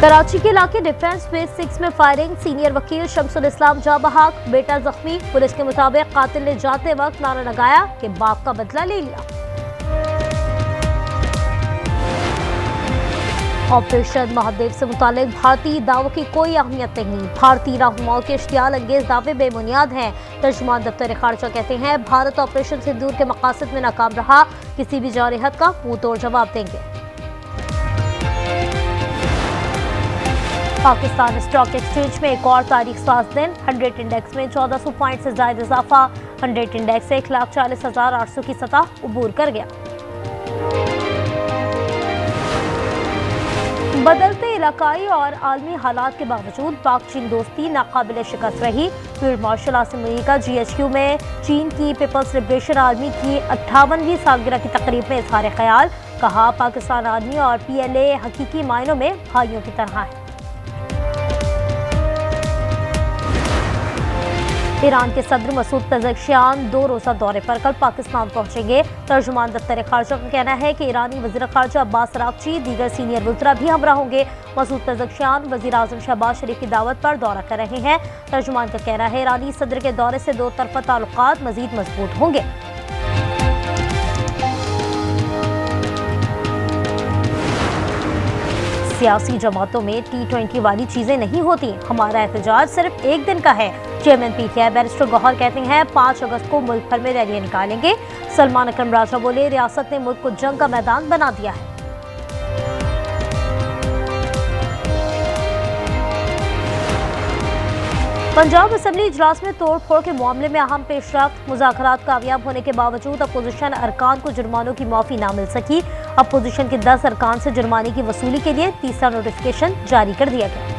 कराची के इलाके defence base 6 में फायरिंग, सीनियर वकील शमसुल इस्लाम जाँ बहक, बेटा जख्मी। पुलिस के मुताबिक कातिल ने जाते वक्त नारा लगाया कि बाप का बदला ले लिया। ऑपरेशन महादेव से मुतालिक भारतीय दावों की कोई अहमियत नहीं, भारतीय रहनुमाओं के इश्तियाल अंगेज दावे बेबुनियाद हैं। तर्जुमान दफ्तर खारजा कहते हैं भारत ऑपरेशन सिंदूर के मकासद में नाकाम रहा, किसी भी जारहत का मुंह तोड़ जवाब देंगे। पाकिस्तान स्टॉक एक्सचेंज में एक और तारीख साज दिन, 100 इंडेक्स में 1400 पॉइंट से ज्यादा इजाफा, 100 इंडेक्स 1,40,800 की सतह उबूर कर गया। बदलते इलाकाई और आलमी हालात के बावजूद पाक चीन दोस्ती नाकाबिल शिकस्त रही। फील्ड मार्शल आसिम मुनीर का GHQ में चीन की पीपल्स लिबरेशन आर्मी की 58वीं सालगिरह की तकरीब में इजहार ख्याल, कहा पाकिस्तान आर्मी और PLA हकीकी मायनों में भाइयों की तरह है। ईरान के सदर मसूद पेज़ेश्कियान 2 रोज़ा दौरे पर कल पाकिस्तान पहुंचेंगे। तर्जुमान दफ्तर खारजा का कहना है कि ईरानी वज़ीर खारजा अब्बास अरागची दीगर सीनियर वज़रा भी हमरा होंगे। मसूद पेज़ेश्कियान वज़ीर आज़म शहबाज शरीफ की दावत पर दौरा कर रहे हैं। तर्जुमान का कहना है ईरानी सदर के दौरे से दो तरफ़ा ताल्लुकात मज़ीद मजबूत होंगे। सियासी जमातों में T20 वाली चीजें नहीं होती, हमारा एहतजाज सिर्फ एक दिन का है। चेयरमैन PTI बैरिस्टर गौहर कहते हैं 5 अगस्त को मुल्क भर में रैलियां निकालेंगे। सलमान अकरम राजा बोले रियासत ने मुल्क को जंग का मैदान बना दिया है। पंजाब असेंबली इजलास में तोड़ फोड़ के मामले में अहम पेशरफ्त, मुज़ाकरात कामयाब होने के बावजूद अपोजिशन अरकान को जुर्मानों की माफी ना मिल सकी। अपोजिशन के 10 अरकान से जुर्माने की वसूली के लिए तीसरा नोटिफिकेशन जारी कर दिया गया।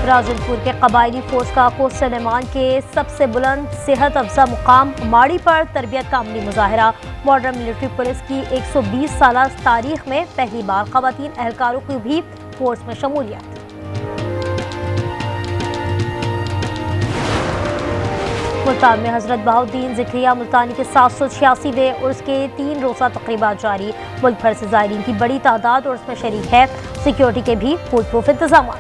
राजनपुर के कबायली फोर्स का कोस्टल ईमान के सबसे बुलंद सेहत अफजा मुकाम माड़ी पर तरबियत का अमली मुजाहरा। मॉडर्न मिलिट्री पुलिस की 120 साल तारीख में पहली बार खवातीन एहलकारों की भी फोर्स में शमूलियत। मुल्तान में हजरत बहाउद्दीन ज़िक्रिया मुल्तानी के 786वें उर्स के 3 रोज़ा तकरीबात जारी। मुल्क भर से ज़ायरीन की बड़ी तादाद उर्स में शरीक है। सिक्योरिटी के भी फुल प्रूफ इंतजाम।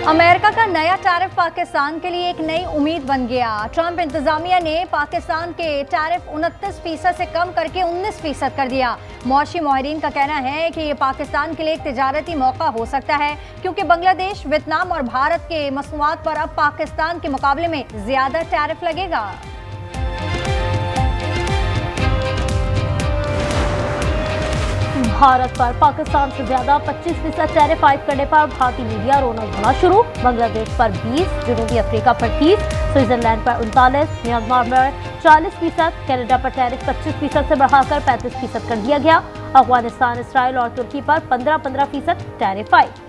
अमेरिका का नया टैरिफ पाकिस्तान के लिए एक नई उम्मीद बन गया। ट्रंप इंतजामिया ने पाकिस्तान के टैरिफ 29% से कम करके 19% कर दिया। मौशी माहिरीन का कहना है कि ये पाकिस्तान के लिए एक तिजारती मौका हो सकता है, क्योंकि बांग्लादेश, वियतनाम और भारत के मसनूआत पर अब पाकिस्तान के मुकाबले में ज्यादा टैरिफ लगेगा। भारत पर पाकिस्तान से ज्यादा 25% टैरिफ आयद करने पर भारतीय मीडिया रौनक होना शुरू। बांग्लादेश पर 20, जनूबी अफ्रीका पर 30, स्विट्जरलैंड पर 39, म्यांमार पर 40%, कनाडा पर टैरिफ 25% से बढ़ाकर 35% कर दिया गया। अफगानिस्तान, इसराइल और तुर्की पर 15% टैरिफ आयद।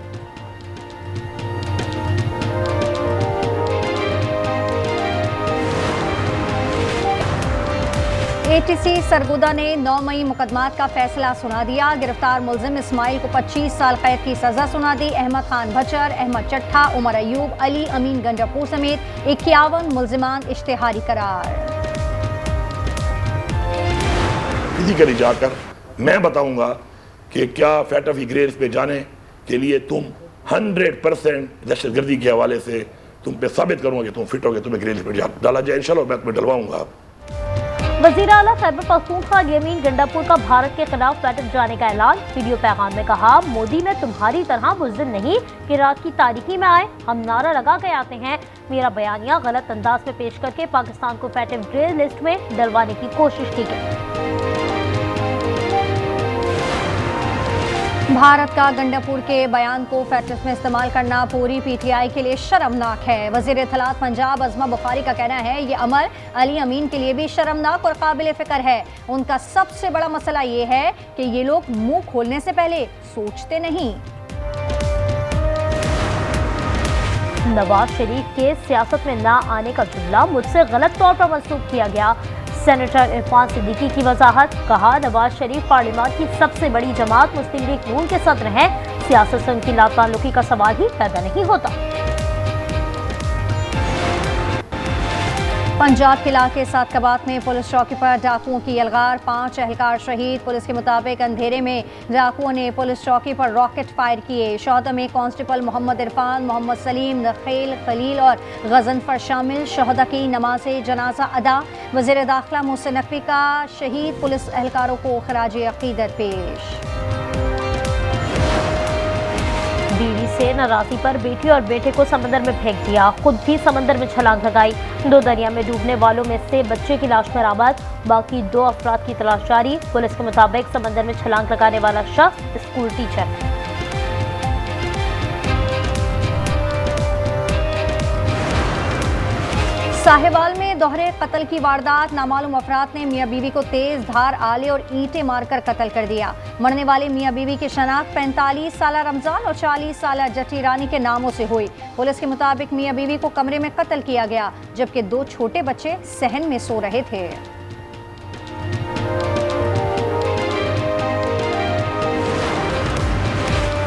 ATC सरगोदा ने 9 मई मुकदमात का फैसला सुना दिया। गिरफ्तार मुलजिम इस्माइल को 25 साल कैद की सजा सुना दी। अहमद खान भचर, अहमद चट्ठा, उमर अयूब, अली अमीन गंजापुर समेत 51 मुलजिमान इश्तेहारी करार। किसी के लिए जाकर मैं बताऊंगा कि क्या फैटफ ग्रेड्स पे जाने के लिए तुम 100% दहशतगर्दी के हवाले से तुम पे साबित करूंगा कि तुम फिट हो गए, तुम्हें ग्रेड्स पे डाला जाए। इंशाल्लाह मैं तुम्हें डलवाऊंगा। वज़ीर आला खैबर पख्तूनख्वा अली अमीन गंडापुर का भारत के खिलाफ बैठक जाने का ऐलान। वीडियो पैगाम में कहा, मोदी मैं तुम्हारी तरह बुज़दिल नहीं कि रात की तारीकी में आए, हम नारा लगा के आते हैं। मेरा बयानिया गलत अंदाज में पेश करके पाकिस्तान को फैटफ ग्रे लिस्ट में डलवाने की कोशिश की गई। भारत का गंडापुर के बयान को फैटफ में इस्तेमाल करना पूरी PTI के लिए शर्मनाक है। वज़ीर इत्तलात पंजाब अज़मा बुखारी का कहना है ये अमल अली अमीन के लिए भी शर्मनाक और काबिल फ़िक्र है। उनका सबसे बड़ा मसला ये है कि ये लोग मुंह खोलने से पहले सोचते नहीं। नवाज शरीफ के सियासत में ना आने का जुमला मुझसे गलत तौर पर मंसूब किया गया। सेनेटर इरफान सिद्दीकी की वजाहत, कहा नवाज शरीफ पार्लियामेंट की सबसे बड़ी जमात मुस्लिम लीग नून के सदर हैं, सियासत से उनकी लाताल्लुकी का सवाल ही पैदा नहीं होता। पंजाब के इलाके सादकाबाद में पुलिस चौकी पर डाकुओं की यलगार, 5 एहलकार शहीद। पुलिस के मुताबिक अंधेरे में डाकुओं ने पुलिस चौकी पर रॉकेट फायर किए। शहदा में कांस्टेबल मोहम्मद इरफान, मोहम्मद सलीम, नखील, खलील और गजनफर शामिल। शहदा की नमाज जनाजा अदा। वज़ीर दाखिला मोहसिन नकवी का शहीद पुलिस एहलकारों को खराज अकीदत पेश। बीवी से नाराजगी पर बेटी और बेटे को समंदर में फेंक दिया, खुद भी समंदर में छलांग लगाई। 2 दरिया में डूबने वालों में से बच्चे की लाश बरामद, बाकी 2 अफराद की तलाश जारी। पुलिस के मुताबिक समंदर में छलांग लगाने वाला शख्स स्कूल टीचर है। साहिवाल में दोहरे कत्ल की वारदात, नामालूम अफराद ने मियां बीवी को तेज धार आले और ईंटें मारकर कत्ल कर दिया। मरने वाले मियां बीवी की शनाख्त 45 साल रमजान और 40 साल जटी रानी के नामों से हुई। पुलिस के मुताबिक मियां बीवी को कमरे में कत्ल किया गया, जबकि 2 छोटे बच्चे सहन में सो रहे थे।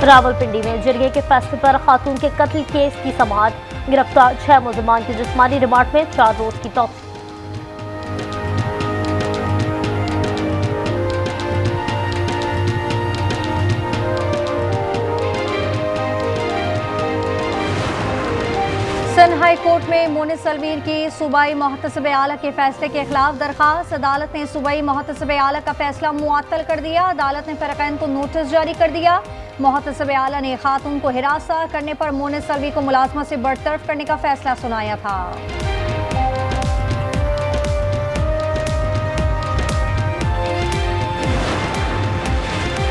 रावलपिंडी में जरगे के फैसले पर खातून के कत्ल केस की समाअत, गिरफ्तार 6 मुलजमान की जिस्मानी रिमांड में 4 रोज की तौसीक। सिंध हाई कोर्ट में मोनिस अलवीर की सूबाई मोहतसब आला के फैसले के खिलाफ दरखास्त, अदालत ने सूबाई मोहतसब आला का फैसला मुअत्तल कर दिया। अदालत ने फरीकैन को नोटिस जारी कर दिया। मोहतसब आला ने खातून को हिरासत करने पर मोनिस अलवी को मुलाजमत से बरतरफ करने का फैसला सुनाया था।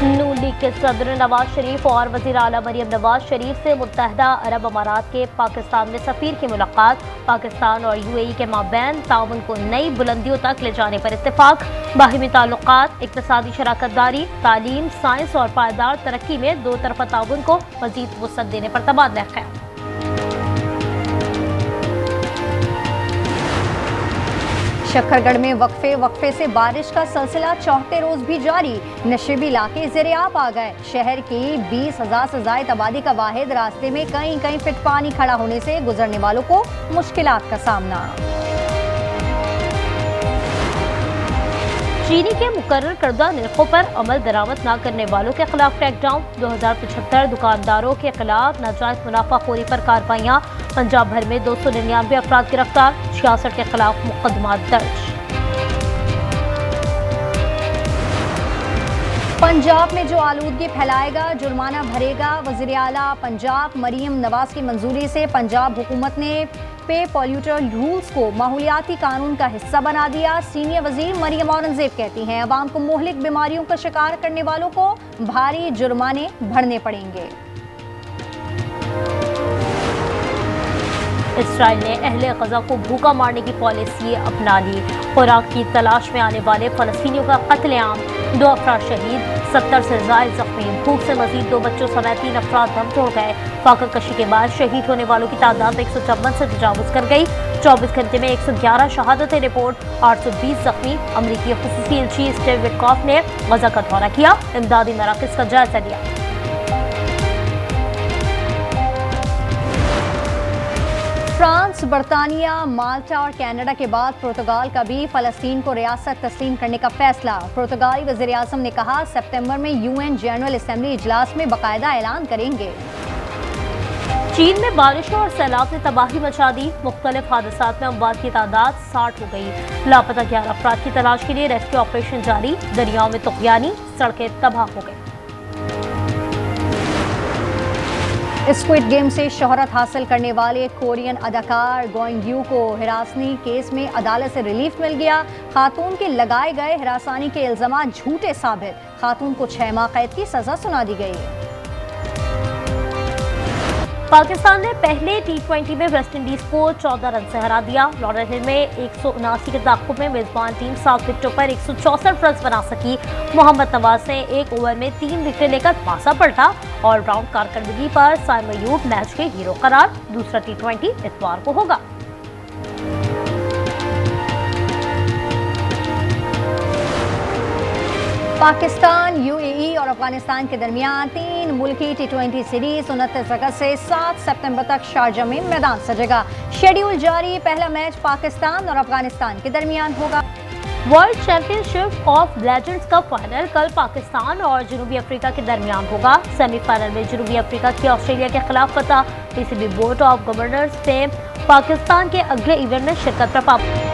नून लीग के सदर नवाज शरीफ और वज़ीर आला मरियम नवाज शरीफ से मुत्तहदा अरब अमारात के पाकिस्तान में सफ़ीर की मुलाकात, पाकिस्तान और UAE के माबैन ताउन को नई बुलंदियों तक ले जाने पर इत्तेफाक। बाहिमी ताल्लुकात, इक़्तिसादी शराकत दारी, तालीम, साइंस और पायदार तरक्की में 2 तरफ़ा ताउन को मज़ीद वुसअत देने पर तबादला ख्याल। शक्करगढ़ में वक्फे से बारिश का सिलसिला चौथे रोज भी जारी। नशीबी इलाके ज़ेरे-आब आ गए। शहर की 20,000 से ज़ायद आबादी का वाहिद रास्ते में कई फीट पानी खड़ा होने से गुजरने वालों को मुश्किलात का सामना। चीनी के मुकर्रर करदा निर्खों पर अमल दरामद न करने वालों के खिलाफ क्रैकडाउन, 2075 दुकानदारों के खिलाफ नाजायज मुनाफाखोरी पर कार्रवाइयाँ। पंजाब भर में 299 अफराद गिरफ्तार, 66 के खिलाफ मुकदमा दर्ज। पंजाब में जो आलूदगी फैलाएगा जुर्माना भरेगा। वज़ीर आला पंजाब मरियम नवाज की मंजूरी से पंजाब हुकूमत ने पे पॉल्यूटर रूल्स को माहौलियाती कानून का हिस्सा बना दिया। सीनियर वजीर मरियम औरंगजेब कहती हैं अवाम को मुहलिक बीमारियों का शिकार करने वालों को भारी जुर्माने भरने पड़ेंगे। इसराइल ने अहले गजा को भूखा मारने की पॉलिसी अपना ली। खुराक की तलाश में आने वाले फलस्तीनियों का कत्लेआम, 2 अफराद शहीद, 70 से ज़ायद जख्मी। भूख से मजीद 2 बच्चों समेत 3 अफराद दम तोड़ गए। फाकर कशी के बाद शहीद होने वालों की तादाद 154 से तजावुज़ कर गई। 24 घंटे में 111 शहादतें रिपोर्ट, 820 जख्मी। अमरीकी खुसूसी एजेंसी स्टीव विटकॉफ ने गजा का दौरा किया, इमदादी मराकज़ का जायजा लिया। फ्रांस, बरतानिया, माल्टा और कनाडा के बाद पुर्तगाल का भी फ़लस्तीन को रियासत तस्लीम करने का फैसला। पुर्तगाली वज़ीर आज़म ने कहा सितंबर में UN जनरल असेंबली इजलास में बाकायदा ऐलान करेंगे। चीन में बारिशों और सैलाब ने तबाही मचा दी। मुख्तलिफ हादसात में अमवात की तादाद 60 हो गई। लापता 11 अफराद की तलाश के लिए रेस्क्यू ऑपरेशन जारी। दरियाओं में तुग़यानी, सड़कें तबाह हो गई। स्क्विड गेम से शोहरत हासिल करने वाले कोरियन अदाकार गोइंग यू को हिरासनी केस में अदालत से रिलीफ मिल गया। खातून के लगाए गए हिरासानी के इल्जाम झूठे साबित। खातून को 6 माह कैद की सजा सुना दी गई। पाकिस्तान ने पहले T20 में वेस्टइंडीज को 14 रन से हरा दिया। लॉरेंस हिल में 179 के ताक़ुब में मेजबान टीम 7 विकेटों पर 164 रन बना सकी। मोहम्मद नवाज ने 1 ओवर में 3 विकेट लेकर पासा पलटा। ऑलराउंड कारकर्दगी पर साइम अयूब मैच के हीरो करार। दूसरा T20 इतवार को होगा। पाकिस्तान, यूएई और अफगानिस्तान के दरमियान 3 मुल्की T20 सीरीज 29 अगस्त से 7 सितंबर तक शारजाह में मैदान सजेगा। शेड्यूल जारी, पहला मैच पाकिस्तान और अफगानिस्तान के दरमियान होगा। वर्ल्ड चैंपियनशिप ऑफ लेजेंड्स का फाइनल कल पाकिस्तान और जनूबी अफ्रीका के दरमियान होगा। सेमीफाइनल में जनूबी अफ्रीका की ऑस्ट्रेलिया के खिलाफ फतह। पीसीबी बोर्ड ऑफ गवर्नर्स ने पाकिस्तान के अगले इवेंट में शिरकत पर